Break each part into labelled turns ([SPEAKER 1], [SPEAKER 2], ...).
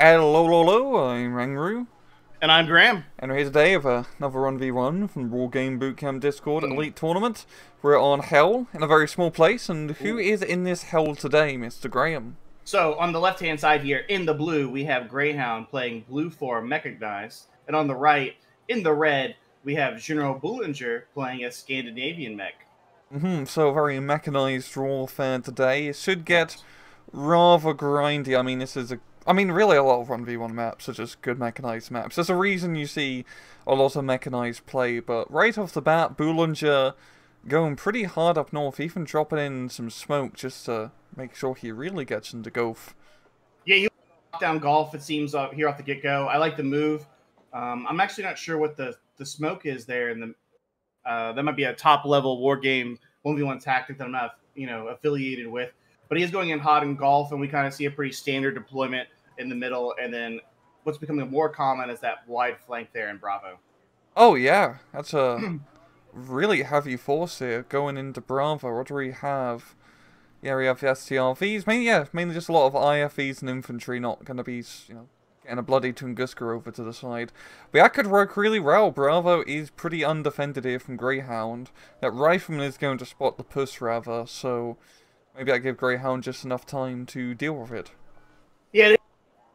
[SPEAKER 1] Hello, I'm Rangru,
[SPEAKER 2] And I'm Graham.
[SPEAKER 1] and we're here today with another 1v1 from Wargame Bootcamp Discord Elite Tournament. We're on Hell, in a very small place, and who
[SPEAKER 2] Ooh.
[SPEAKER 1] is in this Hell today, Mr. Graham?
[SPEAKER 2] So on the left-hand side here, in the blue, we have Greyhound playing blue for mechanized, and on the right, in the red, we have General Boulanger playing a Scandinavian mech.
[SPEAKER 1] So a very mechanized warfare today. It should get
[SPEAKER 2] Yes.
[SPEAKER 1] rather grindy. I mean, really a lot of 1v1 maps are just good mechanized maps. There's a reason you see a lot of mechanized play, but right off the bat, Boulanger going pretty hard up north, even dropping in some smoke just to make sure he really gets into golf.
[SPEAKER 2] Yeah, you lock down golf. It seems here off the get-go. I like the move. I'm actually not sure what the smoke is there, and that might be a top-level war game 1v1 tactic that I'm not affiliated with. But he is going in hot in golf, and we kind of see a pretty standard deployment in the middle, and then what's becoming more common is that wide flank there in Bravo.
[SPEAKER 1] Oh yeah, that's a really heavy force here going into Bravo. What do we have? Yeah, we have the STRVs. Mainly just a lot of IFVs and infantry, not going to be, getting a bloody Tunguska over to the side. But that could work really well. Bravo is pretty undefended here from Greyhound. That Rifleman is going to spot the push rather, so maybe I give Greyhound just enough time to deal with it.
[SPEAKER 2] Yeah,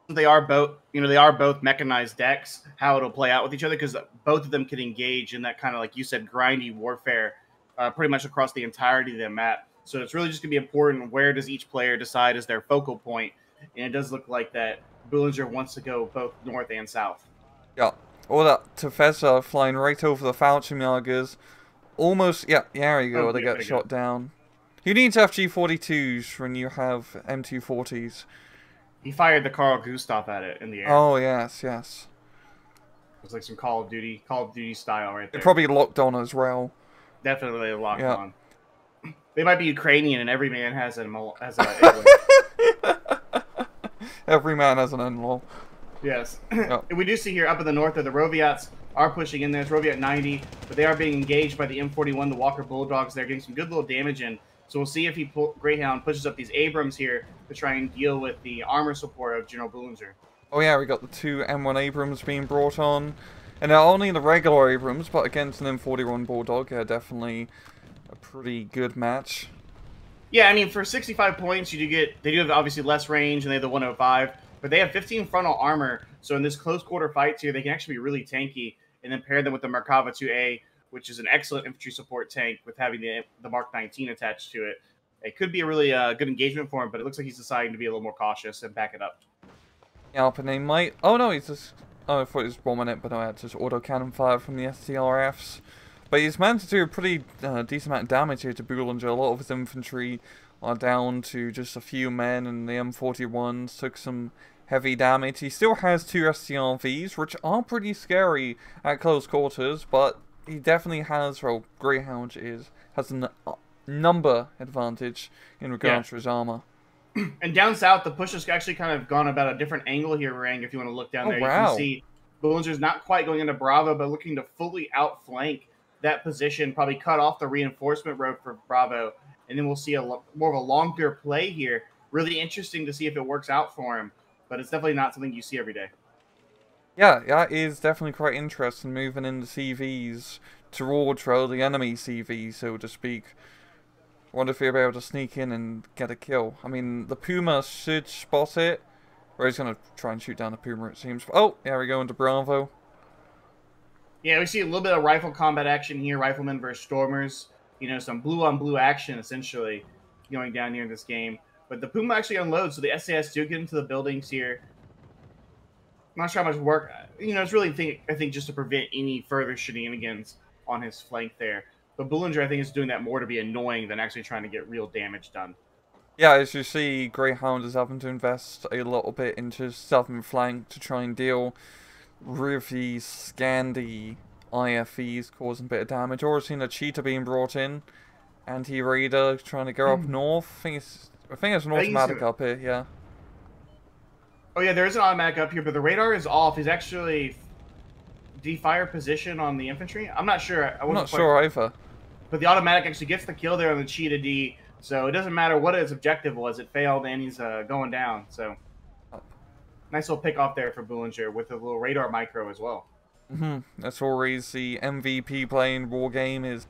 [SPEAKER 2] they are both mechanized decks. How it'll play out with each other, because both of them can engage in that kind of, like you said, grindy warfare, pretty much across the entirety of the map. So it's really just gonna be important, where does each player decide is their focal point, and it does look like that Boulanger wants to go both north and south.
[SPEAKER 1] Yeah, all that Tefeza flying right over the Fauciumjagers. Almost, yeah, there you go,
[SPEAKER 2] Oh,
[SPEAKER 1] they
[SPEAKER 2] yeah,
[SPEAKER 1] get shot down. You need to have G42s when you have M240s.
[SPEAKER 2] he fired the Carl Gustav at it in the air.
[SPEAKER 1] Oh, yes.
[SPEAKER 2] It was like some Call of Duty style right
[SPEAKER 1] They're
[SPEAKER 2] there.
[SPEAKER 1] probably locked on as well.
[SPEAKER 2] Definitely locked
[SPEAKER 1] Yeah.
[SPEAKER 2] on. They might be Ukrainian, and every man has a
[SPEAKER 1] Every man has an in-law.
[SPEAKER 2] Yes.
[SPEAKER 1] Yep.
[SPEAKER 2] And we do see here up in the north that the Roviats are pushing in there. It's Roviat 90, but they are being engaged by the M41, the Walker Bulldogs. They're getting some good little damage in. So we'll see if Greyhound pushes up these Abrams here to try and deal with the armor support of General Boulanger.
[SPEAKER 1] Oh yeah, we got the two M1 Abrams being brought on. And not only the regular Abrams, but against an M41 Bulldog, yeah, definitely a pretty good match.
[SPEAKER 2] Yeah, I mean, for 65 points, they do have obviously less range, and they have the 105, but they have 15 frontal armor. So in this close quarter fights here, they can actually be really tanky, and then pair them with the Merkava 2A, which is an excellent infantry support tank with having the Mark 19 attached to it. It could be a really good engagement for him, but it looks like he's deciding to be a little more cautious and back it up.
[SPEAKER 1] Yeah, but they might... Oh no, he's just... Oh, I thought he was bombing it, but no, it's just autocannon fire from the STRFs. But he's managed to do a pretty decent amount of damage here to Boulanger. A lot of his infantry are down to just a few men, and the M41s took some heavy damage. He still has two STRVs, which are pretty scary at close quarters, but he definitely has, well, Greyhound has a number advantage in regards to his armor.
[SPEAKER 2] And down south, the push has actually kind of gone about a different angle here, Rang, if you want to look down there.
[SPEAKER 1] Wow.
[SPEAKER 2] You can see Boulanger's not quite going into Bravo, but looking to fully outflank that position, probably cut off the reinforcement road for Bravo, and then we'll see more of a longer play here. Really interesting to see if it works out for him, but it's definitely not something you see every day.
[SPEAKER 1] Yeah, that is definitely quite interesting, moving into CVs towards the enemy CV, so to speak. Wonder if he'll be able to sneak in and get a kill. I mean, the Puma should spot it. Or he's going to try and shoot down the Puma, it seems. Oh, there we go into Bravo.
[SPEAKER 2] Yeah, we see a little bit of rifle combat action here. Riflemen versus Stormers. You know, some blue-on-blue action, essentially, going down here in this game. But the Puma actually unloads, so the SAS do get into the buildings here. I'm not sure how much work... You know, it's really, I think, just to prevent any further shenanigans on his flank there. But Boulanger, I think, is doing that more to be annoying than actually trying to get real damage done.
[SPEAKER 1] Yeah, as you see, Greyhound is having to invest a little bit into his southern flank to try and deal with the Scandi IFEs causing a bit of damage. Or seen a cheetah being brought in. Anti-Raider trying to go up north. I think it's an automatic up here, yeah.
[SPEAKER 2] Oh yeah, there is an automatic up here, but the radar is off. He's actually... Did he fire position on the infantry? I'm not sure.
[SPEAKER 1] I'm not sure either.
[SPEAKER 2] But the automatic actually gets the kill there on the Cheetah D, so it doesn't matter what his objective was. It failed, and he's going down. So Nice little pick off there for Boulanger with a little radar micro as well.
[SPEAKER 1] That's always the MVP play in Wargame is,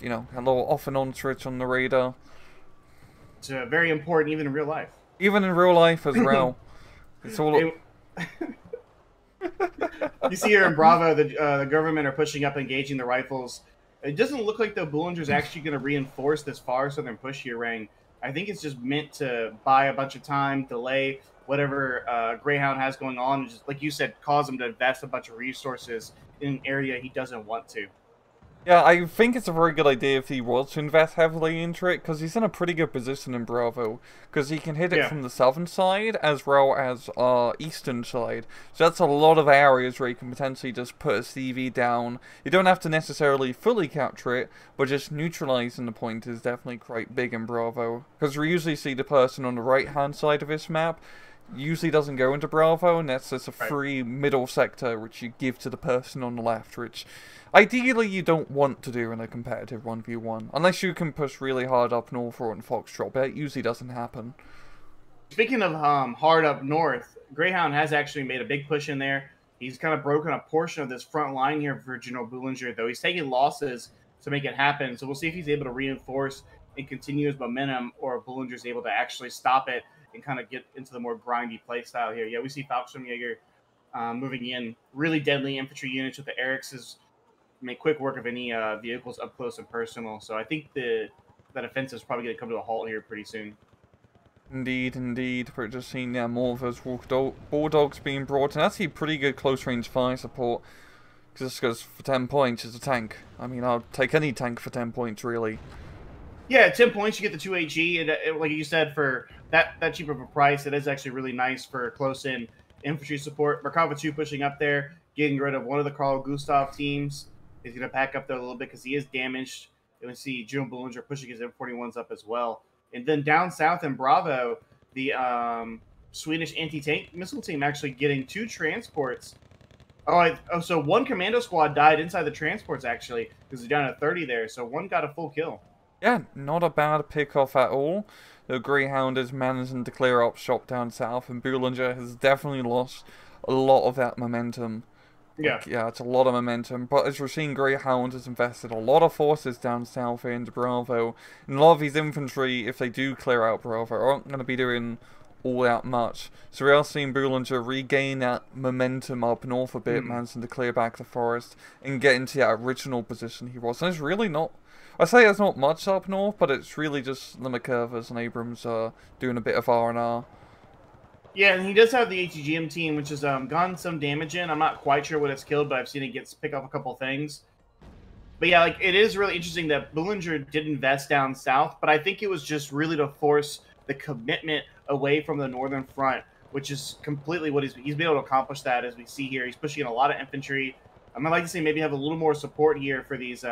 [SPEAKER 1] you know, a little off and on switch on the radar.
[SPEAKER 2] It's very important even in real life.
[SPEAKER 1] Even in real life as well. It's all...
[SPEAKER 2] You see here in Bravo, the government are pushing up, engaging the rifles. It doesn't look like the Boulanger's actually going to reinforce this far southern push here, Rang. I think it's just meant to buy a bunch of time, delay whatever Greyhound has going on, and just, like you said, cause him to invest a bunch of resources in an area he doesn't want to.
[SPEAKER 1] Yeah, I think it's a very good idea if he was to invest heavily into it, because he's in a pretty good position in Bravo, because he can hit it from the southern side as well as eastern side. So that's a lot of areas where you can potentially just put a CV down. You don't have to necessarily fully capture it, but just neutralizing the point is definitely quite big in Bravo, because we usually see the person on the right-hand side of this map usually doesn't go into Bravo, and that's just a free middle sector which you give to the person on the left, which ideally you don't want to do in a competitive 1v1, unless you can push really hard up north or on Foxtrot, but it usually doesn't happen.
[SPEAKER 2] Speaking of hard up north, Greyhound has actually made a big push in there. He's kind of broken a portion of this front line here for General Boulanger, though he's taking losses to make it happen, so we'll see if he's able to reinforce and continue his momentum, or if Boulanger's able to actually stop it and kind of get into the more grindy play style here. Yeah, we see Fallschirmjäger moving in. Really deadly infantry units with the Erics's make quick work of any vehicles up close and personal. So I think that offensive is probably going to come to a halt here pretty soon.
[SPEAKER 1] Indeed, indeed. We're just seeing more of those Bulldogs being brought in. That's a pretty good close-range fire support. Because for 10 points is a tank. I mean, I'll take any tank for 10 points, really.
[SPEAKER 2] Yeah, 10 points, you get the 2 HE. And like you said, for that cheap of a price, it is actually really nice for close-in infantry support. Merkava 2 pushing up there, getting rid of one of the Carl Gustav teams. He's going to back up there a little bit because he is damaged. And we see General Boulanger pushing his M41s up as well. And then down south in Bravo, the Swedish anti-tank missile team actually getting 2 transports. So one commando squad died inside the transports, actually, because they're down at 30 there. So one got a full kill.
[SPEAKER 1] Yeah, not a bad pick-off at all. The Greyhound is managing to clear up shop down south, and Boulanger has definitely lost a lot of that momentum.
[SPEAKER 2] Yeah.
[SPEAKER 1] Yeah, it's a lot of momentum. But as we're seeing, Greyhound has invested a lot of forces down south into Bravo. And a lot of these infantry, if they do clear out Bravo, aren't going to be doing all that much. So we are seeing Boulanger regain that momentum up north a bit, managing to clear back the forest and get into that original position he was. And it's really not... I say there's not much up north, but it's really just the McCurvers and Abrams doing a bit of R&R.
[SPEAKER 2] Yeah, and he does have the ATGM team, which has gotten some damage in. I'm not quite sure what it's killed, but I've seen it pick up a couple things. But yeah, like, it is really interesting that Boulanger did invest down south, but I think it was just really to force the commitment away from the northern front, which is completely what he's been able to accomplish that, as we see here. He's pushing in a lot of infantry. I'd like to say maybe have a little more support here for these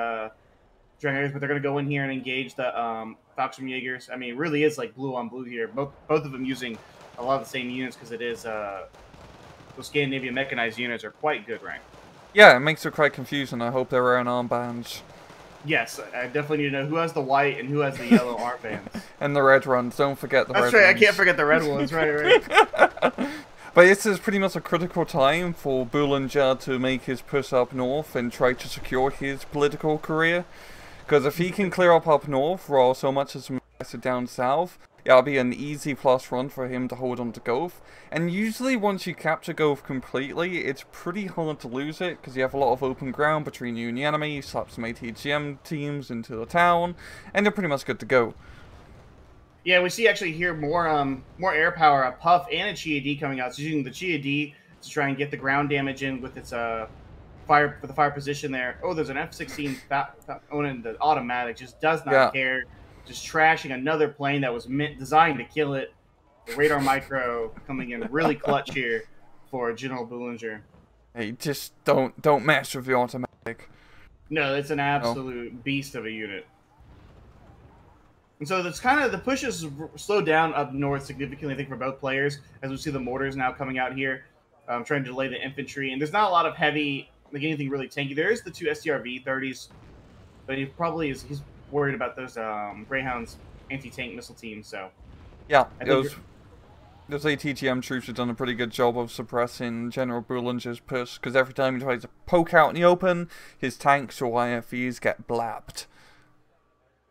[SPEAKER 2] Drangers, but they're going to go in here and engage the Fallschirmjägers. I mean, it really is like blue on blue here. Both of them using a lot of the same units, because it is those Scandinavian mechanized units are quite good rank.
[SPEAKER 1] Yeah, it makes it quite confusing. I hope they're wearing armbands.
[SPEAKER 2] Yes, I definitely need to know who has the white and who has the yellow armbands.
[SPEAKER 1] And the red ones. Don't forget the red ones.
[SPEAKER 2] That's right, I can't forget the red ones. Right.
[SPEAKER 1] But this is pretty much a critical time for Boulanger to make his push up north and try to secure his political career. Because if he can clear up north while so much is invested down south, it'll be an easy plus run for him to hold on to Gulf. And usually once you capture Gulf completely, it's pretty hard to lose it, because you have a lot of open ground between you and the enemy, you slap some ATGM teams into the town, and you're pretty much good to go.
[SPEAKER 2] Yeah, we see actually here more air power, a Puff and a Chia-D coming out. So using the Chia-D to try and get the ground damage in with its fire position there. Oh, there's an F-16 owning the automatic, just does not care. Just trashing another plane that was designed to kill it. The radar micro coming in really clutch here for General Boulanger.
[SPEAKER 1] Hey, just don't mess with the automatic.
[SPEAKER 2] No, it's an absolute beast of a unit. And so that's kind of, the push has slowed down up north significantly, I think, for both players, as we see the mortars now coming out here, trying to delay the infantry. And there's not a lot of heavy, like anything really tanky. There is the 2 STRV-30s, but he probably is, he's worried about those Greyhound's anti-tank missile teams. So
[SPEAKER 1] yeah, Those ATGM troops have done a pretty good job of suppressing General Boulanger's push, because every time he tries to poke out in the open, his tanks or IFVs get blapped.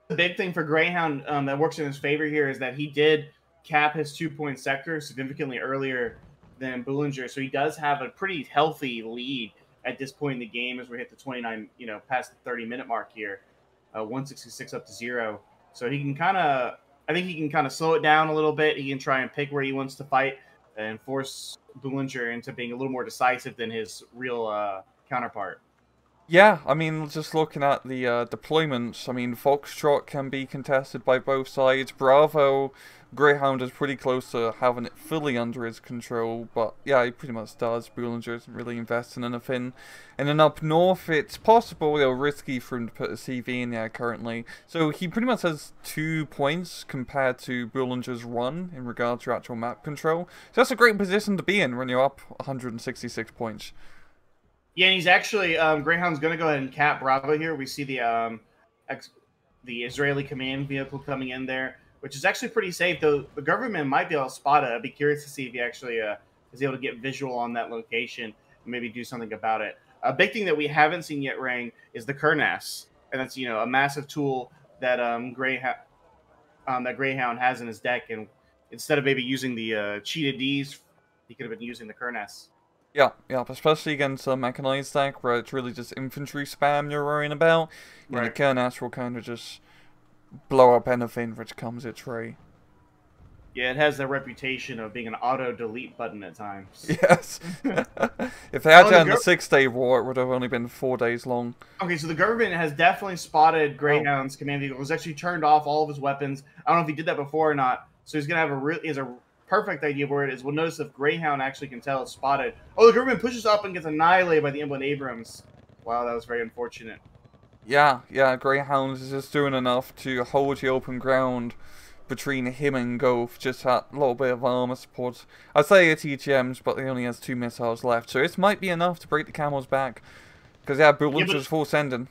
[SPEAKER 2] The big thing for Greyhound that works in his favor here is that he did cap his 2-point sector significantly earlier than Boulanger, so he does have a pretty healthy lead at this point in the game as we hit the 29, past the 30-minute mark here, 166 up to 0. So he can I think he can kind of slow it down a little bit. He can try and pick where he wants to fight and force Boulanger into being a little more decisive than his real counterpart.
[SPEAKER 1] Yeah, I mean, just looking at the deployments, I mean, Foxtrot can be contested by both sides. Bravo, Greyhound is pretty close to having it fully under his control, but yeah, he pretty much does. Boulanger isn't really investing in anything. And then up north, it's possible, risky for him to put a CV in there currently. So he pretty much has 2 points compared to Boulanger's 1 in regard to actual map control. So that's a great position to be in when you're up 166 points.
[SPEAKER 2] Yeah, and he's actually Greyhound's going to go ahead and cap Bravo here. We see the Israeli command vehicle coming in there, which is actually pretty safe. Though the government might be able to spot it. I'd be curious to see if he actually is able to get visual on that location and maybe do something about it. A big thing that we haven't seen yet, Rang, is the Kernas, and that's a massive tool that Greyhound has in his deck. And instead of maybe using the cheated Ds, he could have been using the Kernas.
[SPEAKER 1] Yeah, especially against a mechanized deck where it's really just infantry spam you're worrying about.
[SPEAKER 2] Right.
[SPEAKER 1] The Kernas will kind of just blow up anything which comes its way.
[SPEAKER 2] Yeah, it has the reputation of being an auto-delete button at times.
[SPEAKER 1] Yes. If they had that in the 6-day war, it would have only been 4 days long.
[SPEAKER 2] Okay, so the government has definitely spotted Greyhound's command vehicle. He's actually turned off all of his weapons. I don't know if he did that before or not. So he's going to have a perfect idea of where it is. We'll notice if Greyhound actually can tell it's spotted. Oh, the government pushes up and gets annihilated by the M1 Abrams. Wow, that was very unfortunate.
[SPEAKER 1] Yeah, Greyhound is just doing enough to hold the open ground between him and Golf. Just that little bit of armor support. I'd say it's EGMs, but he only has 2 missiles left. So this might be enough to break the Camel's back. Because, Boulanger's full sending.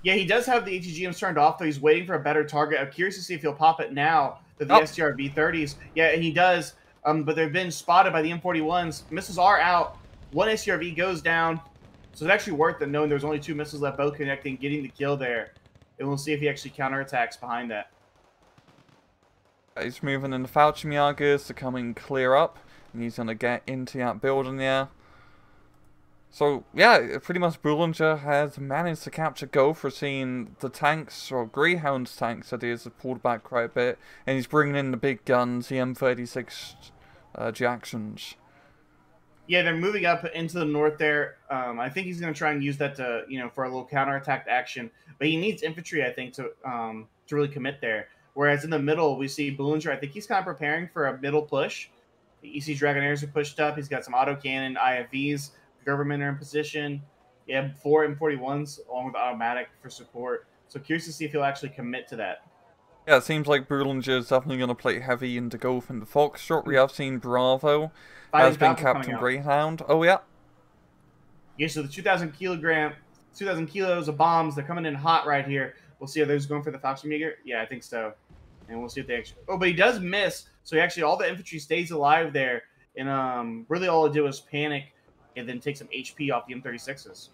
[SPEAKER 2] Yeah, he does have the ATGMs turned off, though. He's waiting for a better target. I'm curious to see if he'll pop it now. The STR V30s. Yeah, and he does. But they've been spotted by the M41s. Missiles are out. 1 STRV goes down. So it's actually worth it knowing there's only 2 missiles left, both connecting, getting the kill there. And we'll see if he actually counterattacks behind that.
[SPEAKER 1] He's moving in the Falchimiagas to come and clear up. And he's going to get into that building there. So, yeah, pretty much Boulanger has managed to capture Go for seeing the tanks, or Greyhound's tanks, that is, have pulled back quite a bit. And he's bringing in the big guns, the M36 Jacksons.
[SPEAKER 2] Yeah, they're moving up into the north there. I think he's going to try and use that to, for a little counterattack action. But he needs infantry, I think, to really commit there. Whereas in the middle, we see Boulanger. I think he's kind of preparing for a middle push. The EC Dragonairs are pushed up. He's got some autocannon IFVs. The government are in position. Yeah, 4 M41s along with automatic for support. So curious to see if he'll actually commit to that.
[SPEAKER 1] Yeah, it seems like Boulanger is definitely going to play heavy into Golf and the Foxtrot. We have seen Bravo has been Captain Greyhound. Oh, yeah.
[SPEAKER 2] Yeah, so the 2,000 kilos of bombs, they're coming in hot right here. We'll see if those going for the Falchimiaga. Yeah, I think so. And we'll see if they actually... Oh, but he does miss. So he actually, all the infantry stays alive there. And really all it did was panic and then take some HP off the M36s.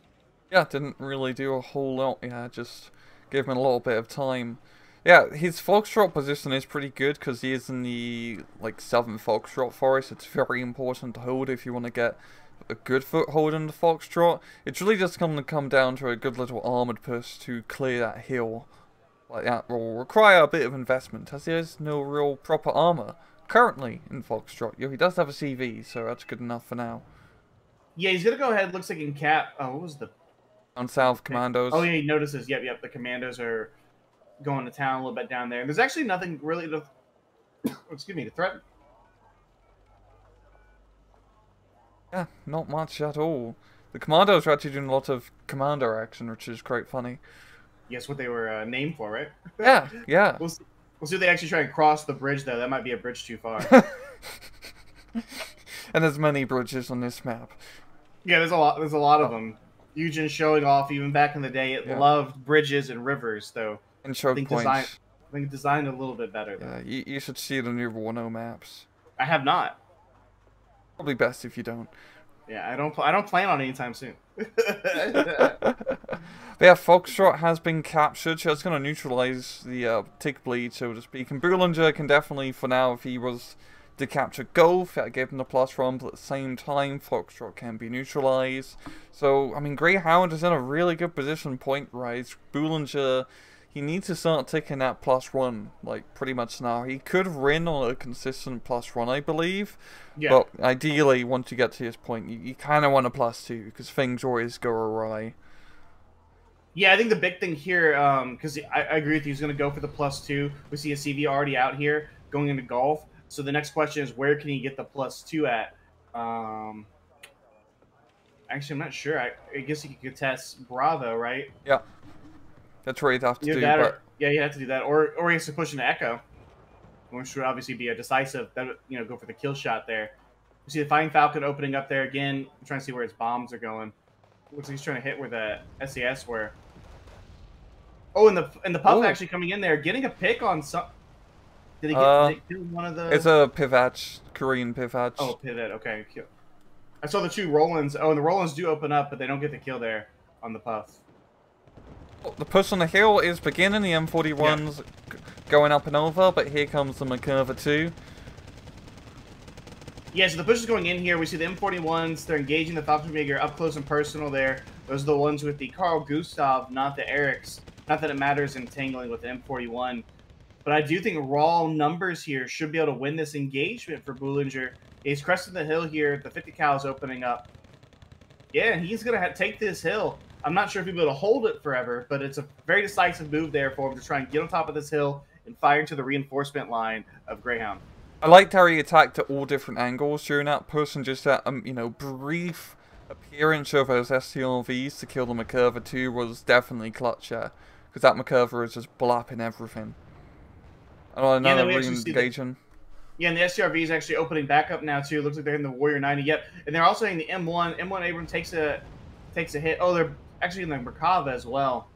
[SPEAKER 1] Yeah, didn't really do a whole lot. Yeah, just gave him a little bit of time. Yeah, his Foxtrot position is pretty good because he is in the, southern Foxtrot forest. It's very important to hold if you want to get a good foothold in the Foxtrot. It's really just going to come down to a good little armoured push to clear that hill. That will require a bit of investment, as there is no real proper armour currently in Foxtrot. Yeah, he does have a CV, so that's good enough for now.
[SPEAKER 2] Yeah, he's going to go ahead, looks like in cap... Oh, what was the...
[SPEAKER 1] On South Commandos.
[SPEAKER 2] Oh, yeah, he notices. Yep, the Commandos are going to town a little bit down there. And there's actually nothing really to... to threaten.
[SPEAKER 1] Yeah, not much at all. The Commandos are actually doing a lot of commander action, which is quite funny.
[SPEAKER 2] Guess what they were named for, right?
[SPEAKER 1] Yeah.
[SPEAKER 2] We'll see if they actually try and cross the bridge, though. That might be a bridge too far.
[SPEAKER 1] And there's many bridges on this map.
[SPEAKER 2] Yeah, there's a lot of them. Eugen showing off, even back in the day, it loved bridges and rivers, though.
[SPEAKER 1] And choke points.
[SPEAKER 2] I think designed a little bit better, though.
[SPEAKER 1] Yeah, you should see the new Warno maps.
[SPEAKER 2] I have not.
[SPEAKER 1] Probably best if you don't.
[SPEAKER 2] Yeah, I don't plan on anytime soon.
[SPEAKER 1] But yeah, Foxtrot has been captured. So that's going to neutralize the tick bleed, so to speak. And Boulanger can definitely, for now, if he was to capture Golf, that gave him the +1, but at the same time, Foxtrot can be neutralized. So, I mean, Greyhound is in a really good position point-wise. Boulanger, he needs to start taking that +1, like, pretty much now. He could win on a consistent +1, I believe.
[SPEAKER 2] Yeah.
[SPEAKER 1] But ideally, once you get to this point, you kind of want a +2, because things always go awry.
[SPEAKER 2] Yeah, I think the big thing here, because I agree with you, he's going to go for the +2. We see a CV already out here going into Golf. So the next question is, where can he get the +2 at? Actually, I'm not sure. I guess he could contest Bravo, right?
[SPEAKER 1] Yeah. That's what he'd have to do.
[SPEAKER 2] But... yeah, you have to do that. Or he has to push into Echo, which would obviously be a decisive, go for the kill shot there. You see the Flying Falcon opening up there again. I'm trying to see where his bombs are going. Looks like he's trying to hit where the SAS were. Oh, and the Puff actually coming in there, getting a pick on some... Did he kill one of the...
[SPEAKER 1] It's a Pivach, Korean Pivach.
[SPEAKER 2] Oh, Pivot, okay. I saw the 2 Rolands. Oh, and the Rolands do open up, but they don't get the kill there on the Puff.
[SPEAKER 1] The push on the hill is beginning, the M41's going up and over, but here comes the McCurva too.
[SPEAKER 2] Yeah, so the push is going in here. We see the M41s. They're engaging the Falcon Figure up close and personal there. Those are the ones with the Carl Gustav, not the Erics. Not that it matters in tangling with the M41. But I do think raw numbers here should be able to win this engagement for Boulanger. He's cresting the hill here. The 50 cal is opening up. Yeah, and he's going to take this hill. I'm not sure if he'll be able to hold it forever, but it's a very decisive move there for him to try and get on top of this hill and fire into the reinforcement line of Greyhound.
[SPEAKER 1] I liked how he attacked at all different angles during that push, and just that, brief appearance of those STRVs to kill the McCurva too was definitely clutch, yeah. Because that McCurva is just blapping everything. Oh, another re-engaging.
[SPEAKER 2] Yeah, and the STRV is actually opening back up now too. Looks like they're in the Warrior 90. Yep, and they're also in the M1. M1 Abrams takes a hit. Oh, they're actually in the Merkava as well.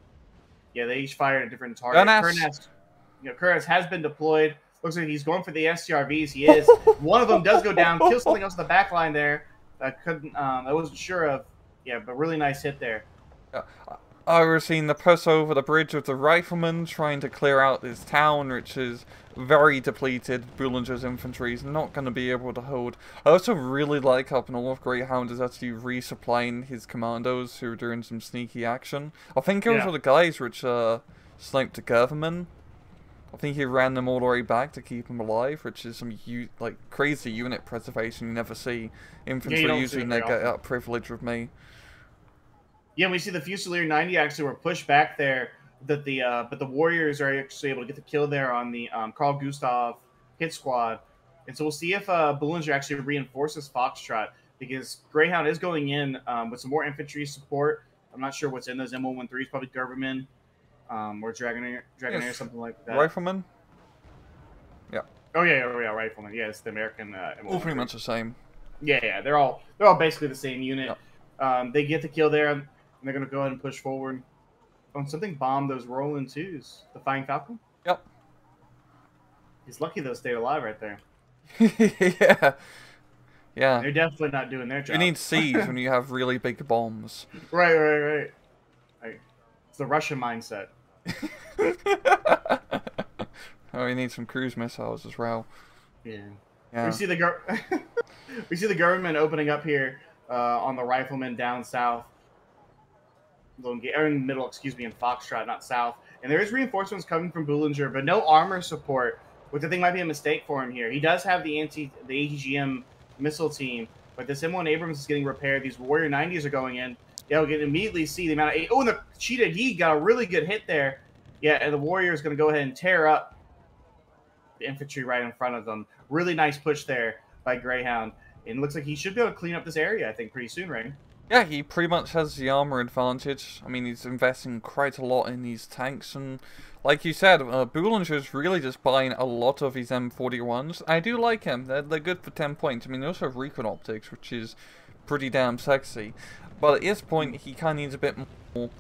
[SPEAKER 2] Yeah, they each fired a different target. Kurnas has been deployed. Looks like he's going for the STRVs. He is. One of them does go down. Kills something else in the back line there. I wasn't sure of. Yeah, but really nice hit there.
[SPEAKER 1] I was seeing the push over the bridge of the riflemen trying to clear out this town, which is very depleted. Boulanger's infantry is not going to be able to hold. I also really like up north, Greyhound is actually resupplying his commandos who are doing some sneaky action. I think it was one of the guys which sniped the government. I think he ran them all the way back to keep them alive, which is some crazy unit preservation you never see. Infantry usually get that privilege with me.
[SPEAKER 2] Yeah, we see the Fusilier 90 actually were pushed back there. But the Warriors are actually able to get the kill there on the Carl Gustav hit squad. And so we'll see if Boulanger actually reinforces Foxtrot, because Greyhound is going in with some more infantry support. I'm not sure what's in those M113s, probably Government or Dragonair, something like that.
[SPEAKER 1] Rifleman? Yeah.
[SPEAKER 2] Oh yeah, Rifleman. Yeah, it's the American M113.
[SPEAKER 1] All pretty much the same.
[SPEAKER 2] Yeah, they're all basically the same unit. Yep. They get the kill there, and they're going to go ahead and push forward. Oh, something bombed those Roland 2s. The Flying Falcon?
[SPEAKER 1] Yep.
[SPEAKER 2] He's lucky those stayed alive right there.
[SPEAKER 1] Yeah.
[SPEAKER 2] They're definitely not doing their job.
[SPEAKER 1] You need siege when you have really big bombs.
[SPEAKER 2] Right. It's the Russian mindset.
[SPEAKER 1] Oh, you need some cruise missiles as well.
[SPEAKER 2] Yeah. We see the we see the government opening up here on the riflemen down south. Or in the middle, in Foxtrot, not south. And there is reinforcements coming from Boulanger, but no armor support, which I think might be a mistake for him here. He does have the ATGM missile team, but this M1 Abrams is getting repaired. These Warrior 90s are going in. Yeah, we can immediately see the amount of... Oh, and the Cheetah He got a really good hit there. Yeah, and the Warrior is going to go ahead and tear up the infantry right in front of them. Really nice push there by Greyhound. And it looks like he should be able to clean up this area, I think, pretty soon, right?
[SPEAKER 1] Yeah, he pretty much has the armor advantage. I mean, he's investing quite a lot in these tanks, and like you said, Boulanger's really just buying a lot of his M41s. I do like him. They're good for 10 points. I mean, they also have recon optics, which is pretty damn sexy. But at this point, he kind of needs a bit more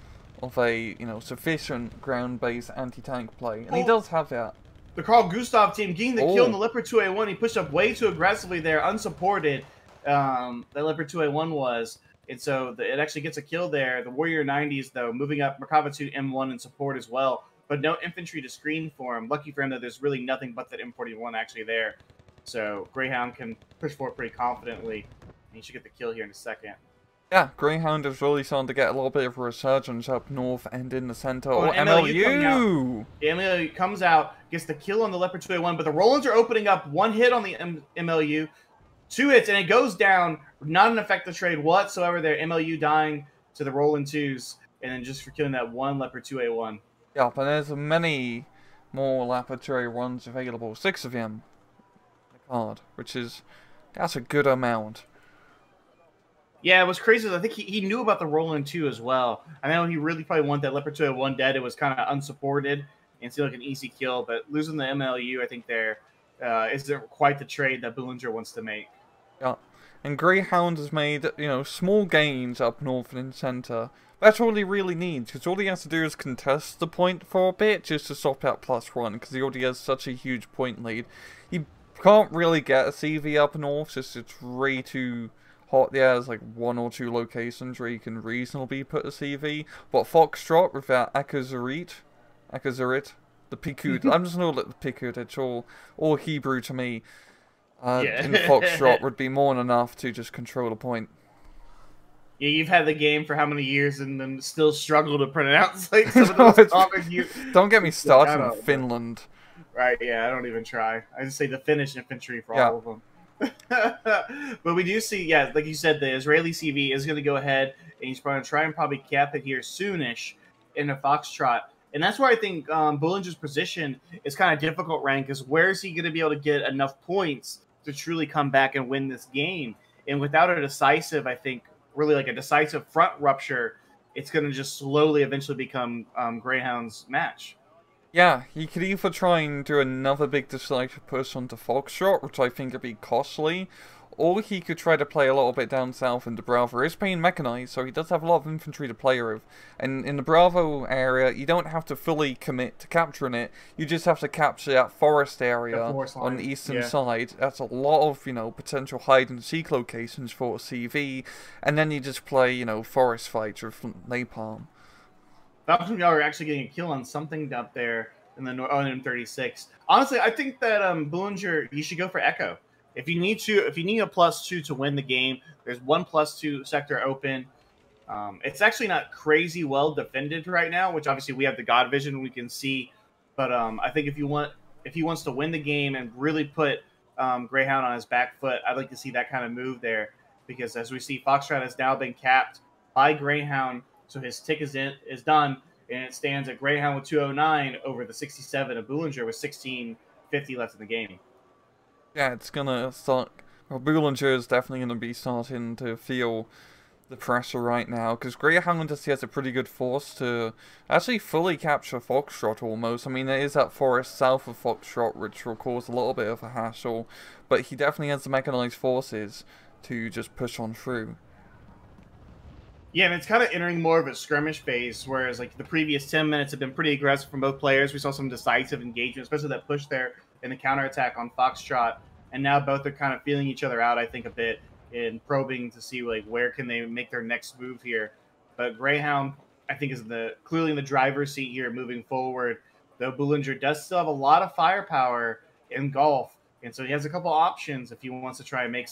[SPEAKER 1] of a, sufficient ground-based anti-tank play, and he does have that.
[SPEAKER 2] the Carl Gustav team getting the kill in the
[SPEAKER 1] Oh.
[SPEAKER 2] Leopard 2A1. He pushed up way too aggressively there, unsupported. That Leopard 2A1 was. And so it actually gets a kill there. The Warrior 90s, though, moving up Merkava 2 M1 in support as well. But no infantry to screen for him. Lucky for him that there's really nothing but that M41 actually there. So Greyhound can push forward pretty confidently. And he should get the kill here in a second.
[SPEAKER 1] Yeah, Greyhound is really starting to get a little bit of a resurgence up north and in the center.
[SPEAKER 2] Oh,
[SPEAKER 1] Oh, MLU!
[SPEAKER 2] MLU comes out, gets the kill on the Leopard 2A1, but the Rolands are opening up. One hit on the MLU, 2 hits, and it goes down. Not an effective trade whatsoever there. MLU dying to the Roland 2s, and then just for killing that one Leopard 2A1.
[SPEAKER 1] Yeah, but there's many more laboratory runs available. 6 of them. The card, which is, that's a good amount.
[SPEAKER 2] Yeah, it was crazy. I think he knew about the Roland 2 as well. I know he really probably wanted that Leopard 2A1 dead. It was kind of unsupported and seemed like an easy kill, but losing the MLU, I think there isn't quite the trade that Boulanger wants to make.
[SPEAKER 1] Yeah, and Greyhound has made, you know, small gains up north and in center. That's all he really needs, because all he has to do is contest the point for a bit just to stop at +1, because he already has such a huge point lead. He can't really get a CV up north, just it's way too hot. There's like 1 or 2 locations where you can reasonably put a CV, but Foxtrot with that Akazarit, the Pikud, I'm just gonna let the Pikud, it's all Hebrew to me. In Foxtrot would be more than enough to just control the point.
[SPEAKER 2] Yeah, you've had the game for how many years and then still struggle to pronounce like some of those common.
[SPEAKER 1] Don't get me started on Finland.
[SPEAKER 2] Right? Yeah, I don't even try. I just say the Finnish infantry for all of them. But we do see, yeah, like you said, the Israeli CV is going to go ahead and he's going to try and probably cap it here soonish in a Foxtrot. And that's where I think Boulanger's position is kind of difficult, Rank, is where is he going to be able to get enough points to truly come back and win this game? And without a decisive, I think, really like a decisive front rupture, it's going to just slowly eventually become Greyhound's match.
[SPEAKER 1] Yeah, he could either try and do another big decisive push onto Foxtrot, which I think would be costly, or he could try to play a little bit down south in the Bravo. It's being mechanized, so he does have a lot of infantry to play with. And in the Bravo area, you don't have to fully commit to capturing it. You just have to capture that forest area on the eastern side. That's a lot of, you know, potential hide-and-seek locations for a CV. And then you just play, you know, forest fights with napalm.
[SPEAKER 2] Falcon y'all are actually getting a kill on something up there in the M36. Honestly, I think that Boulanger, you should go for Echo. If you need a +2 to win the game, there's 1 +2 sector open. It's actually not crazy well defended right now, which obviously we have the God Vision we can see. But I think if he wants to win the game and really put Greyhound on his back foot, I'd like to see that kind of move there, because as we see, Foxtrot has now been capped by Greyhound. So his tick is done, and it stands at Greyhound with 209 over the 67 of Boulanger with 16:50 left in the game.
[SPEAKER 1] Yeah, it's gonna start. Well, Boulanger is definitely gonna be starting to feel the pressure right now, because Greyhound just has a pretty good force to actually fully capture Foxtrot almost. I mean, there is that forest south of Foxtrot, which will cause a little bit of a hassle, but he definitely has the mechanized forces to just push on through.
[SPEAKER 2] Yeah, and it's kind of entering more of a skirmish phase, whereas like the previous 10 minutes have been pretty aggressive from both players. We saw some decisive engagement, especially that push there in the counterattack on Foxtrot, and now both are kind of feeling each other out, I think, a bit in probing to see like where can they make their next move here. But Greyhound, I think, is clearly in the driver's seat here moving forward, though Boulanger does still have a lot of firepower in golf, and so he has a couple options if he wants to try and make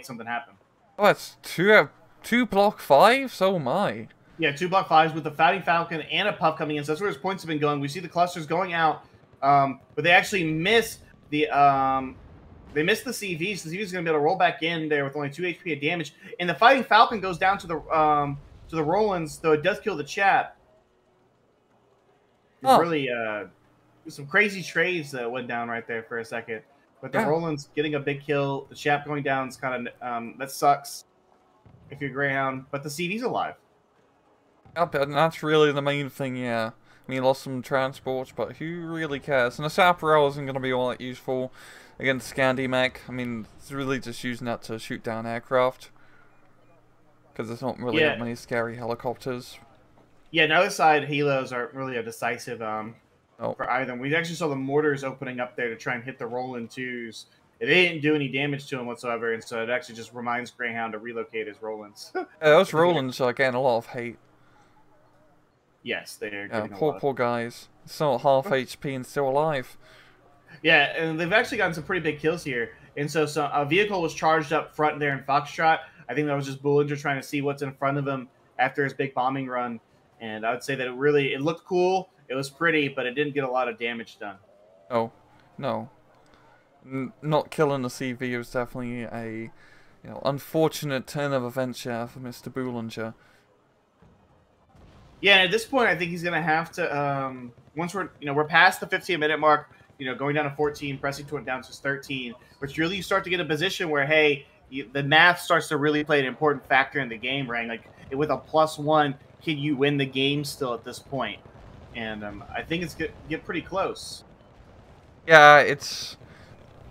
[SPEAKER 2] something happen.
[SPEAKER 1] Oh, that's two block 5s? Oh my.
[SPEAKER 2] Yeah, 2 block 5s with the Fighting Falcon and a Puff coming in. So that's where his points have been going. We see the clusters going out, but they actually miss the CV. So the CV is going to be able to roll back in there with only 2 HP of damage. And the Fighting Falcon goes down to the Rolands, though it does kill the chap. It's really some crazy trades that went down right there for a second. But the Rolands getting a big kill. The chap going down is kind of that sucks if you're Greyhound, but the CV's alive.
[SPEAKER 1] Yep, and that's really the main thing, yeah. I mean, lost some transports, but who really cares? And the Saparel isn't going to be all that useful against Scandi Mech. I mean, it's really just using that to shoot down aircraft, because there's not really that many scary helicopters.
[SPEAKER 2] Yeah, on the other side, Helos aren't really a decisive
[SPEAKER 1] Oh.
[SPEAKER 2] for either. We actually saw the mortars opening up there to try and hit the roll-in twos. They didn't do any damage to him whatsoever, and so it actually just reminds Greyhound to relocate his roll-ins.
[SPEAKER 1] Yeah, those Rolands are getting a lot of hate.
[SPEAKER 2] Yes, they are
[SPEAKER 1] Yeah,
[SPEAKER 2] getting a lot of...
[SPEAKER 1] poor guys. Still at half HP and still alive.
[SPEAKER 2] Yeah, and they've actually gotten some pretty big kills here. And so a vehicle was charged up front there in Foxtrot. I think that was just Boulanger trying to see what's in front of him after his big bombing run. And I would say that it looked cool, it was pretty, but it didn't get a lot of damage done.
[SPEAKER 1] Oh, no. Not killing the CV was definitely a unfortunate turn of events here for Mr. Boulanger.
[SPEAKER 2] Yeah, and at this point, I think he's going to have to, once we're past the 15-minute mark, going down to 14, pressing down to 13, which really you start to get a position where, hey, the math starts to really play an important factor in the game, right? Like, with a +1, can you win the game still at this point? And I think it's get pretty close.
[SPEAKER 1] Yeah,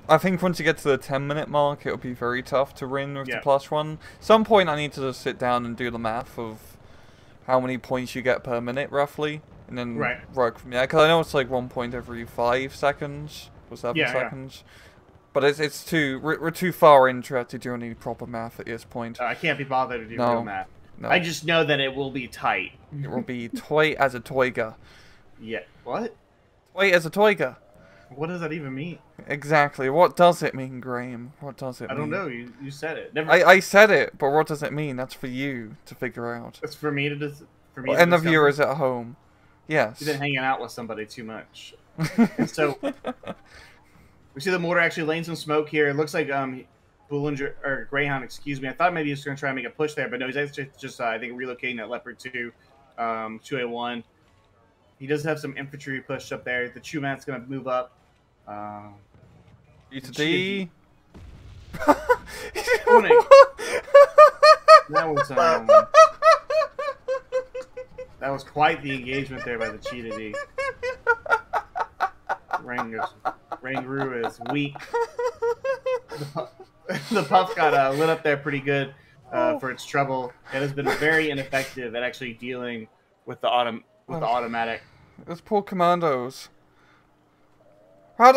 [SPEAKER 1] I think once you get to the 10-minute mark, it'll be very tough to win with the +1. Some point I need to just sit down and do the math of how many points you get per minute, roughly. And then work from there. Because I know it's like 1 point every 5 seconds or 7 seconds. But we're too far into it to do any proper math at this point.
[SPEAKER 2] I can't be bothered to do real math. No. I just know that it will be tight.
[SPEAKER 1] It will be toy as a toiga.
[SPEAKER 2] Yeah. What?
[SPEAKER 1] Toy as a toiga.
[SPEAKER 2] What does that even mean?
[SPEAKER 1] Exactly. What does it mean, Graham? What does it mean?
[SPEAKER 2] I don't know. You said it.
[SPEAKER 1] I said it, but what does it mean? That's for you to figure out.
[SPEAKER 2] It's for me to
[SPEAKER 1] and the viewers at home. Yes.
[SPEAKER 2] You've been hanging out with somebody too much. And so we see the mortar actually laying some smoke here. It looks like Boulanger or Greyhound, excuse me. I thought maybe he was going to try and make a push there, but no, he's actually just I think relocating that Leopard 2 to a 1. He does have some infantry pushed up there. The Chumat's going to move up.
[SPEAKER 1] E to D.
[SPEAKER 2] That was quite the engagement there by the Chi to D. Rangru is weak. The Puff got lit up there pretty good for its trouble. It has been very ineffective at actually dealing with the automatic.
[SPEAKER 1] Those poor commandos. What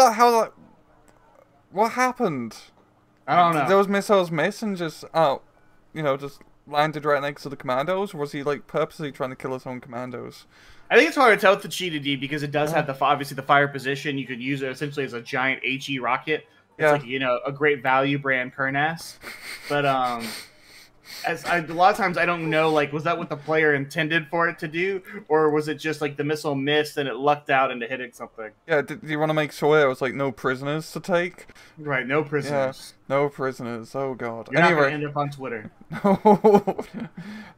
[SPEAKER 1] happened?
[SPEAKER 2] I don't know.
[SPEAKER 1] Did those missiles miss and just just landed right next to the commandos, or was he like purposely trying to kill his own commandos?
[SPEAKER 2] I think it's hard to tell with the Chi to D because it does have obviously the fire position. You could use it essentially as a giant HE rocket. It's like a great value brand Kernas, but a lot of times I don't know, like, was that what the player intended for it to do, or was it just like the missile missed and it lucked out into hitting something?
[SPEAKER 1] Yeah, do you want to make sure there was like no prisoners to take?
[SPEAKER 2] Right, no prisoners.
[SPEAKER 1] Yeah, no prisoners. Oh god.
[SPEAKER 2] You're not gonna end up on Twitter.
[SPEAKER 1] No,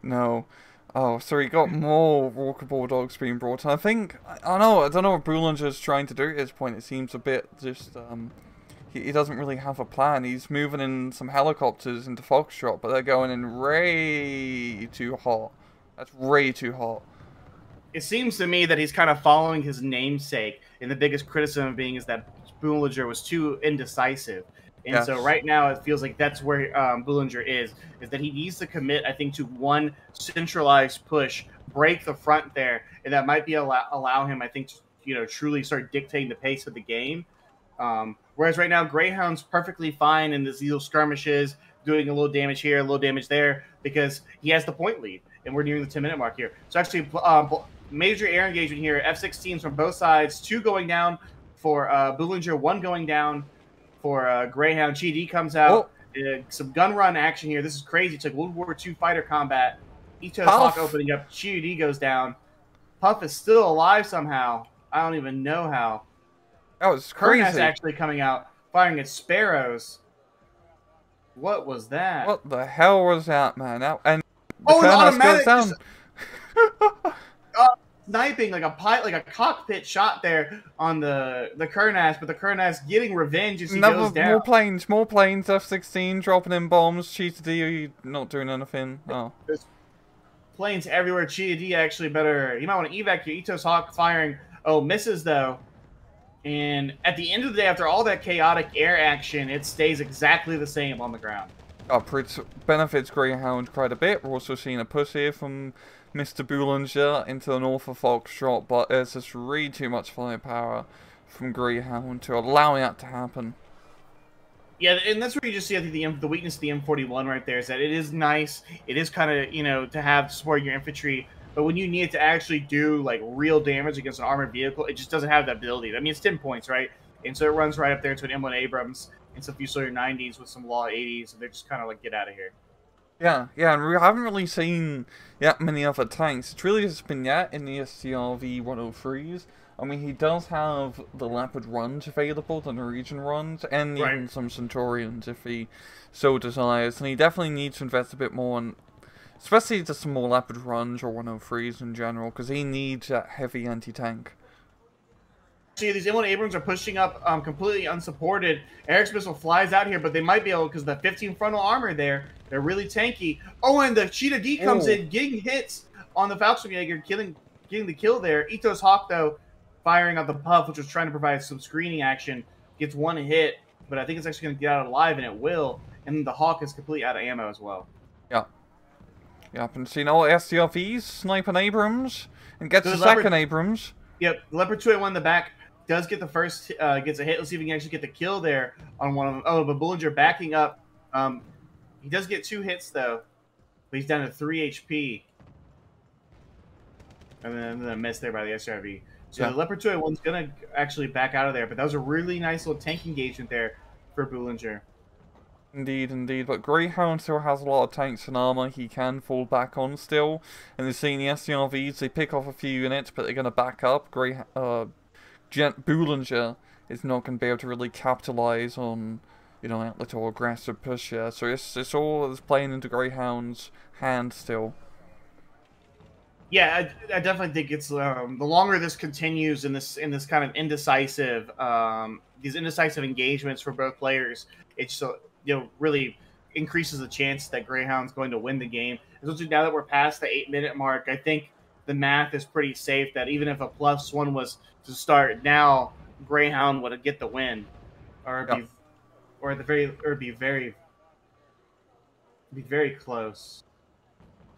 [SPEAKER 1] no. Oh, so he got more Walker Bulldogs being brought in. I don't know what Boulanger's trying to do at this point. It seems a bit just he doesn't really have a plan. He's moving in some helicopters into Foxtrot, but they're going in way too hot. That's way too hot.
[SPEAKER 2] It seems to me that he's kind of following his namesake, and the biggest criticism being is that Boulanger was too indecisive. And so right now it feels like that's where Boulanger is that he needs to commit, I think, to one centralized push, break the front there, and that might be allow him, I think, to truly start dictating the pace of the game. Whereas right now, Greyhound's perfectly fine in these little skirmishes, doing a little damage here, a little damage there, because he has the point lead, and we're nearing the 10-minute mark here. So actually, major air engagement here. F-16s from both sides, 2 going down for Boulanger, 1 going down for Greyhound. Chi D comes out. Some gun run action here. This is crazy. It's like World War II fighter combat. Ito's Hawk opening up. Chi D goes down. Puff is still alive somehow. I don't even know how.
[SPEAKER 1] That was crazy.
[SPEAKER 2] Kurnas actually coming out, firing at Sparrows. What was that?
[SPEAKER 1] What the hell was that, man? And
[SPEAKER 2] the automatic goes down. Sniping like a cockpit shot there on the Kurnas, but the Kurnas getting revenge as he goes down.
[SPEAKER 1] More planes, F-16 dropping in bombs. Chi to D not doing anything. Oh.
[SPEAKER 2] There's planes everywhere. Chi to D actually better. You might want to evac your Ito's Hawk firing. Oh, misses though. And at the end of the day, after all that chaotic air action, it stays exactly the same on the ground.
[SPEAKER 1] benefits Greyhound quite a bit. We're also seeing a push here from Mr. Boulanger into the north of Foxtrot, but there's just really too much firepower from Greyhound to allow that to happen.
[SPEAKER 2] Yeah, and that's where you just see, I think, the weakness of the M41 right there is that it is nice. It is kind of, you know, to have support your infantry, but when you need it to actually do, like, real damage against an armored vehicle, it just doesn't have that ability. I mean, it's 10 points, right? And so it runs right up there to an M1 Abrams and some Fusilier 90s with some Law 80s, and they're just kind of like, get out of here.
[SPEAKER 1] Yeah, and we haven't really seen that many other tanks. It's really just been that in the STRV 103s. I mean, he does have the Leopard runs available, the Norwegian runs, and even some Centurions if he so desires. And he definitely needs to invest a bit more on, especially just some more Leopard runs or 103s in general, because he needs that heavy anti-tank.
[SPEAKER 2] See, these M1 Abrams are pushing up completely unsupported. Eric's missile flies out here, but they might be able, because the 15 frontal armor there, they're really tanky. Oh, and the Cheetah D comes in, getting hits on the Fallschirmjäger, getting the kill there. Ito's Hawk, though, firing out the Puff, which was trying to provide some screening action, gets one hit, but I think it's actually going to get out alive, and it will. And the Hawk is completely out of ammo as well.
[SPEAKER 1] Yeah. Yep, and seeing all STRVs, sniping Abrams, and gets
[SPEAKER 2] So
[SPEAKER 1] the second Abrams.
[SPEAKER 2] Yep, Leopard 281 in the back does get the first, gets a hit. Let's see if we can actually get the kill there on one of them. Oh, but Boulanger backing up. He does get 2 hits, though, but he's down to 3 HP. And then a miss there by the SRV. So yeah, the Leopard 281 is going to actually back out of there, but that was a really nice little tank engagement there for Boulanger.
[SPEAKER 1] Indeed, indeed. But Greyhound still has a lot of tanks and armor he can fall back on still. And they're seeing the SCRVs, they pick off a few units, but they're going to back up. Boulanger is not going to be able to really capitalize on, you know, that little aggressive push here. So it's all is playing into Greyhound's hand still.
[SPEAKER 2] Yeah, I definitely think it's the longer this continues in this kind of indecisive these indecisive engagements for both players, it's really increases the chance that Greyhound's going to win the game. Especially now that we're past the 8-minute mark, I think the math is pretty safe that even if a +1 was to start now, Greyhound would get the win, or be very close.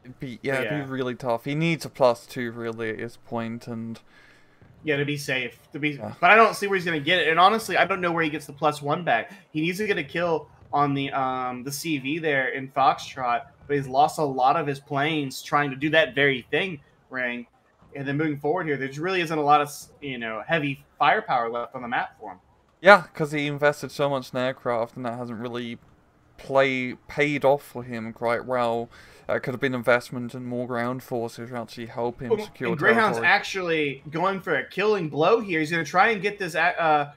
[SPEAKER 1] It'd be really tough. He needs a +2 really at this point, and
[SPEAKER 2] yeah, to be safe. But I don't see where he's gonna get it. And honestly, I don't know where he gets the +1 back. He needs to get a kill on the CV there in Foxtrot, but he's lost a lot of his planes trying to do that very thing, Ring. And then moving forward here, there really isn't a lot of heavy firepower left on the map for him.
[SPEAKER 1] Yeah, because he invested so much in aircraft, and that hasn't really paid off for him quite well. It could have been investment in more ground forces to actually help him secure
[SPEAKER 2] Greyhound's
[SPEAKER 1] territory.
[SPEAKER 2] actually going for a killing blow here. He's going to try and get this Exerit,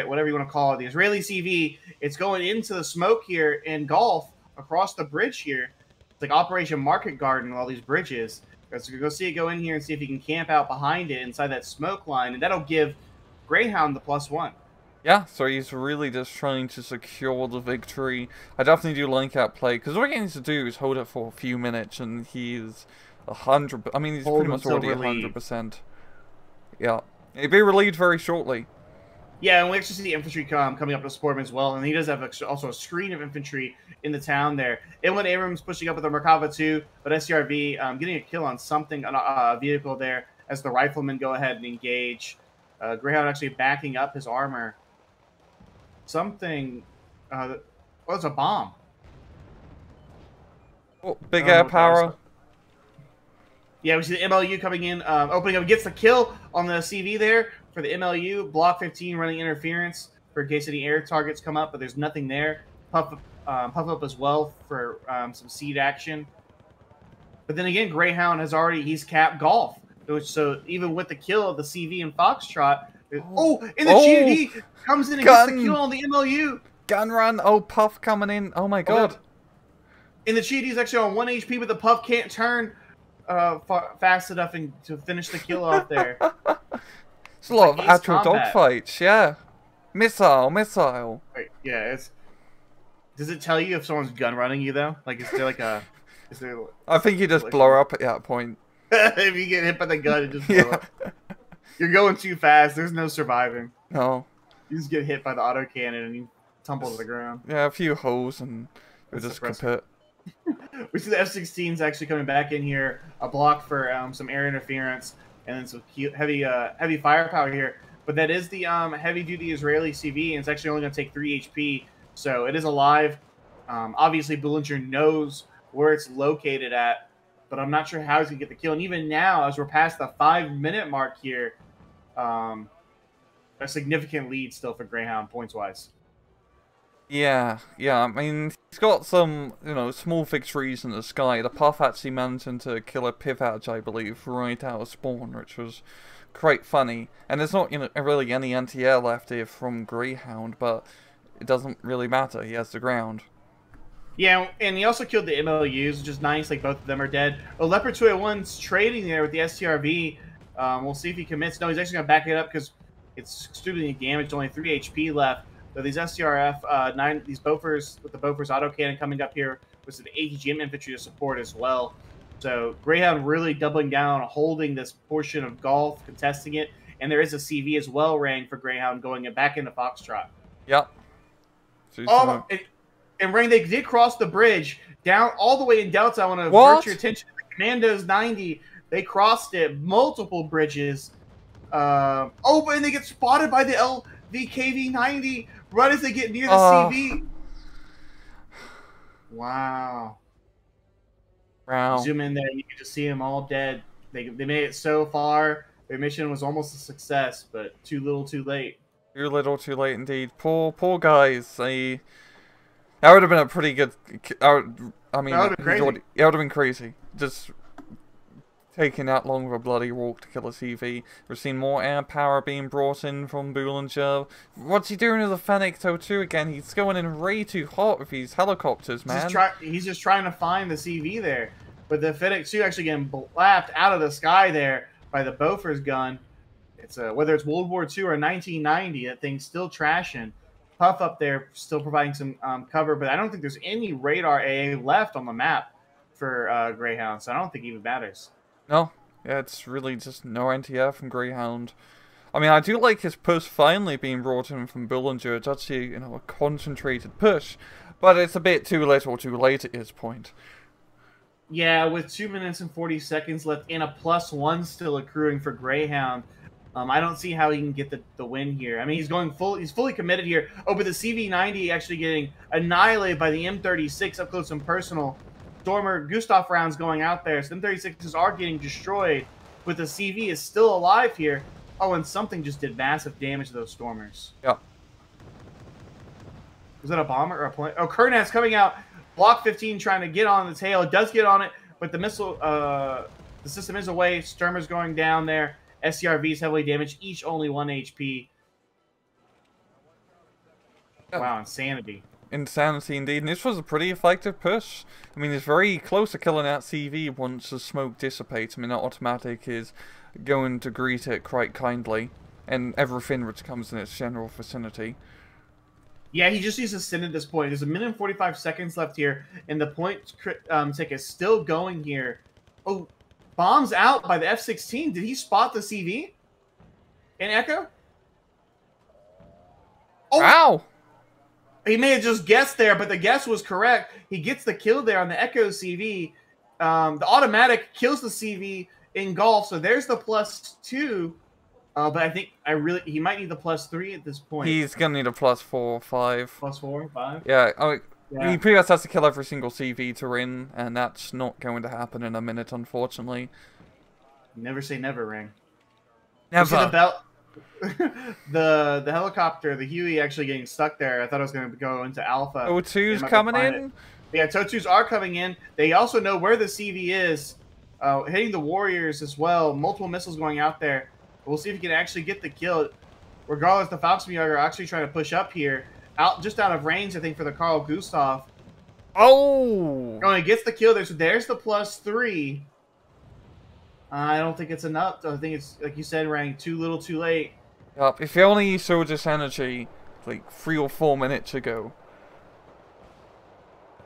[SPEAKER 2] whatever you want to call it, the Israeli CV. It's going into the smoke here in Gulf across the bridge here. It's like Operation Market Garden with all these bridges. So we're going to go see it go in here and see if he can camp out behind it inside that smoke line, and that'll give Greyhound the +1.
[SPEAKER 1] Yeah, so he's really just trying to secure the victory. I definitely do like that play, because what he needs to do is hold it for a few minutes, and he's 100. I mean, he's pretty much already 100%. Yeah, he'll be relieved very shortly.
[SPEAKER 2] Yeah, and we actually see the infantry coming up to support him as well, and he does have also a screen of infantry in the town there. M1 Abrams pushing up with the Merkava 2, but SCRV getting a kill on something, on a vehicle there, as the riflemen go ahead and engage. Greyhound actually backing up his armor. Something, it's a bomb.
[SPEAKER 1] Oh, big air power.
[SPEAKER 2] Yeah, we see the MLU coming in, opening up, gets the kill on the CV there for the MLU. Block 15 running interference for in case any air targets come up, but there's nothing there. Puff up as well for some seed action. But then again, Greyhound he's capped Golf. So even with the kill of the CV and Foxtrot, and the GD comes in and gets the kill on the MLU.
[SPEAKER 1] Gun run. Oh, Puff coming in. Oh my god.
[SPEAKER 2] And the GD is actually on 1 HP, but the Puff can't turn fast enough to finish the kill off there.
[SPEAKER 1] It's a lot of actual dogfights, yeah. Missile.
[SPEAKER 2] Wait, yeah, does it tell you if someone's gun running you though? Like, is there like a?
[SPEAKER 1] I think you just blow up at that point.
[SPEAKER 2] If you get hit by the gun, it just blow up. You're going too fast. There's no surviving.
[SPEAKER 1] No.
[SPEAKER 2] You just get hit by the autocannon and you tumble to the ground.
[SPEAKER 1] Yeah, a few holes and we just kaput.
[SPEAKER 2] We see the F-16s actually coming back in here, a block for some air interference, and then some heavy firepower here. But that is the heavy-duty Israeli CV, and it's actually only going to take 3 HP, so it is alive. Obviously, Boulanger knows where it's located at, but I'm not sure how he's going to get the kill. And even now, as we're past the 5-minute mark here, a significant lead still for Greyhound, points-wise.
[SPEAKER 1] Yeah. I mean, he's got some, small victories in the sky. The Puff actually managing to kill a Pivage, I believe, right out of spawn, which was quite funny. And there's not, really any anti-air left here from Greyhound, but it doesn't really matter. He has the ground.
[SPEAKER 2] Yeah, and he also killed the MLUs, which is nice. Like, both of them are dead. Oh, Leopard 201's trading there with the STRV. We'll see if he commits. No, he's actually going to back it up because it's extremely damaged. Only 3 HP left. So these STRF, these Bofors with the Bofors autocannon coming up here with some ATGM infantry to support as well. So Greyhound really doubling down, holding this portion of Golf, contesting it. And there is a CV as well, Rang, for Greyhound going back into Foxtrot.
[SPEAKER 1] Yep.
[SPEAKER 2] And Rang, they did cross the bridge down all the way in Delta. I want to avert your attention to the Commandos 90. They crossed it, multiple bridges. And they get spotted by the LVKV 90 right as they get near the CV. Wow. Zoom in there, you can just see them all dead. They made it so far. Their mission was almost a success, but too little, too late.
[SPEAKER 1] Too little, too late indeed. Poor guys. That would have been a pretty good. That would have been crazy. Just taking that long of a bloody walk to kill a CV. We've seen more air power being brought in from Boulanger. What's he doing with the Fennec 2 again? He's going in way too hot with these helicopters, man.
[SPEAKER 2] He's just trying to find the CV there. But the Fennec 2 actually getting blapped out of the sky there by the Bofors gun. It's whether it's World War II or 1990, that thing's still trashing. Puff up there still providing some cover, but I don't think there's any radar AA left on the map for Greyhound, so I don't think it even matters.
[SPEAKER 1] No, yeah, it's really just no anti-air from Greyhound. I mean, I do like his push finally being brought in from Boulanger. It's actually, a concentrated push, but it's a bit too little too late at this point.
[SPEAKER 2] Yeah, with 2 minutes and 40 seconds left and a +1 still accruing for Greyhound, I don't see how he can get the win here. I mean, he's fully committed here. Oh, but the CV-90 actually getting annihilated by the M36 up close and personal. Stormer Gustav rounds going out there. So M36s are getting destroyed, but the CV is still alive here. Oh, and something just did massive damage to those Stormers.
[SPEAKER 1] Yeah.
[SPEAKER 2] Was that a bomber or a plane? Oh, Kernat's coming out. Block 15 trying to get on the tail. It does get on it, but the missile, the system is away. Stormer's going down there. SCRVs heavily damaged, each only 1 HP. Yeah. Wow, insanity.
[SPEAKER 1] Insanity indeed, and this was a pretty effective push. I mean, it's very close to killing that CV once the smoke dissipates. I mean, that automatic is going to greet it quite kindly, and everything which comes in its general vicinity.
[SPEAKER 2] Yeah, he just needs to send at this point. There's 1 minute and 45 seconds left here, and the point tick is still going here. Oh, bombs out by the F-16. Did he spot the CV? In Echo? Oh!
[SPEAKER 1] Ow!
[SPEAKER 2] He may have just guessed there, but the guess was correct. He gets the kill there on the Echo CV. The automatic kills the CV in Golf, so there's the +2. But I think he might need the +3 at this point.
[SPEAKER 1] He's gonna need a +4 or 5.
[SPEAKER 2] +4, 5?
[SPEAKER 1] Yeah, he pretty much has to kill every single CV to win, and that's not going to happen in a minute, unfortunately.
[SPEAKER 2] Never say never, Ring.
[SPEAKER 1] Never.
[SPEAKER 2] You see the belt? the helicopter, the Huey actually getting stuck there. I thought it was going to go into Alpha.
[SPEAKER 1] O2's coming in?
[SPEAKER 2] Yeah, TOTUs are coming in. They also know where the CV is. Hitting the Warriors as well. Multiple missiles going out there. We'll see if he can actually get the kill. Regardless, the Falkenberg are actually trying to push up here. Just out of range, I think, for the Carl Gustav.
[SPEAKER 1] Oh!
[SPEAKER 2] Oh, he gets the kill there. So there's the +3. I don't think it's enough. I think it's, like you said, Rang, too little, too late.
[SPEAKER 1] Yup, if he only showed this energy, like, 3 or 4 minutes ago.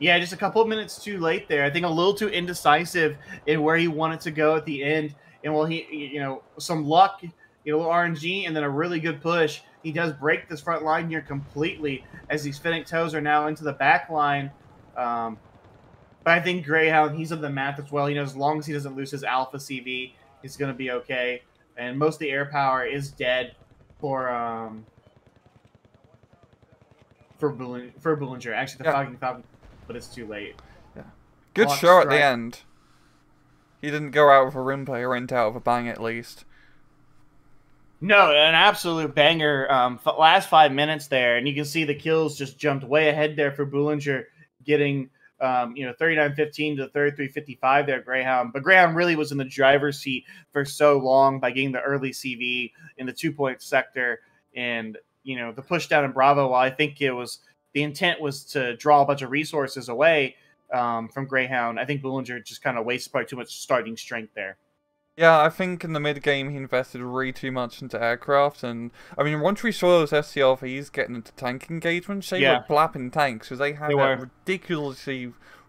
[SPEAKER 2] Yeah, just a couple of minutes too late there. I think a little too indecisive in where he wanted to go at the end. And while he, some luck, a little RNG, and then a really good push. He does break this front line here completely as these Finnick toes are now into the back line. But I think Greyhound, he's on the math as well. He knows as long as he doesn't lose his alpha CV, he's going to be okay. And most of the air power is dead for Boulanger. Actually, the Falcon, but it's too late.
[SPEAKER 1] Yeah. Good show at the end. He didn't go out with a rim play or went out with a bang at least.
[SPEAKER 2] No, an absolute banger. Last 5 minutes there, and you can see the kills just jumped way ahead there for Boulanger, getting 39-15 to 33-55 there, Greyhound. But Greyhound really was in the driver's seat for so long by getting the early CV in the 2-point sector, and the push down in Bravo. While I think the intent was to draw a bunch of resources away from Greyhound, I think Boulanger just kind of wasted probably too much starting strength there.
[SPEAKER 1] Yeah, I think in the mid-game he invested way too much into aircraft, and I mean, once we saw those SCLVs getting into tank engagements, they were blapping tanks, because they had that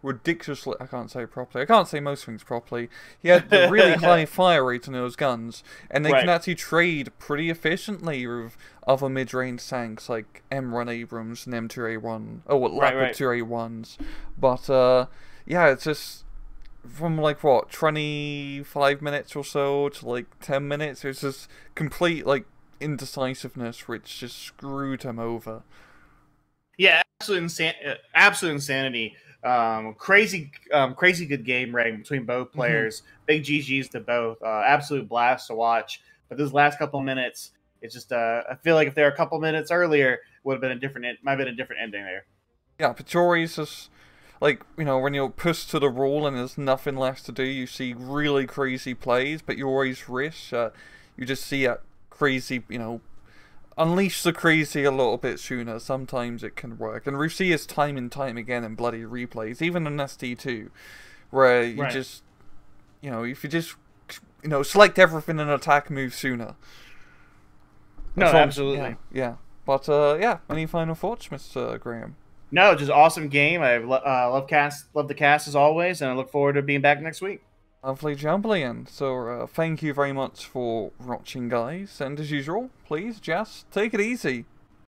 [SPEAKER 1] ridiculously, I can't say it properly, I can't say most things properly, he had the really high fire rate on those guns, and they can actually trade pretty efficiently with other mid-range tanks, like M1 Abrams and M2A1, Leopard 2A1s, but, yeah, it's just, from like what 25 minutes or so to like 10 minutes, it's just complete like indecisiveness which just screwed him over.
[SPEAKER 2] Yeah, absolute insanity. Crazy good game rating between both players. Big GGs to both. Absolute blast to watch. But those last couple of minutes, it's just I feel like if they were a couple minutes earlier, would have been might have been a different ending there.
[SPEAKER 1] Yeah, Pachori's just like, when you're pushed to the wall and there's nothing left to do, you see really crazy plays, but you always risk. You just see a crazy, unleash the crazy a little bit sooner. Sometimes it can work. And we see this time and time again in bloody replays, even in ST2, where you just, if you just, select everything and attack move sooner.
[SPEAKER 2] No, absolutely.
[SPEAKER 1] Yeah. But, yeah, any final thoughts, Mr. Graham?
[SPEAKER 2] No, just awesome game. I love the cast as always, and I look forward to being back next week.
[SPEAKER 1] Lovely jumbling. So thank you very much for watching, guys. And as usual, please just take it easy.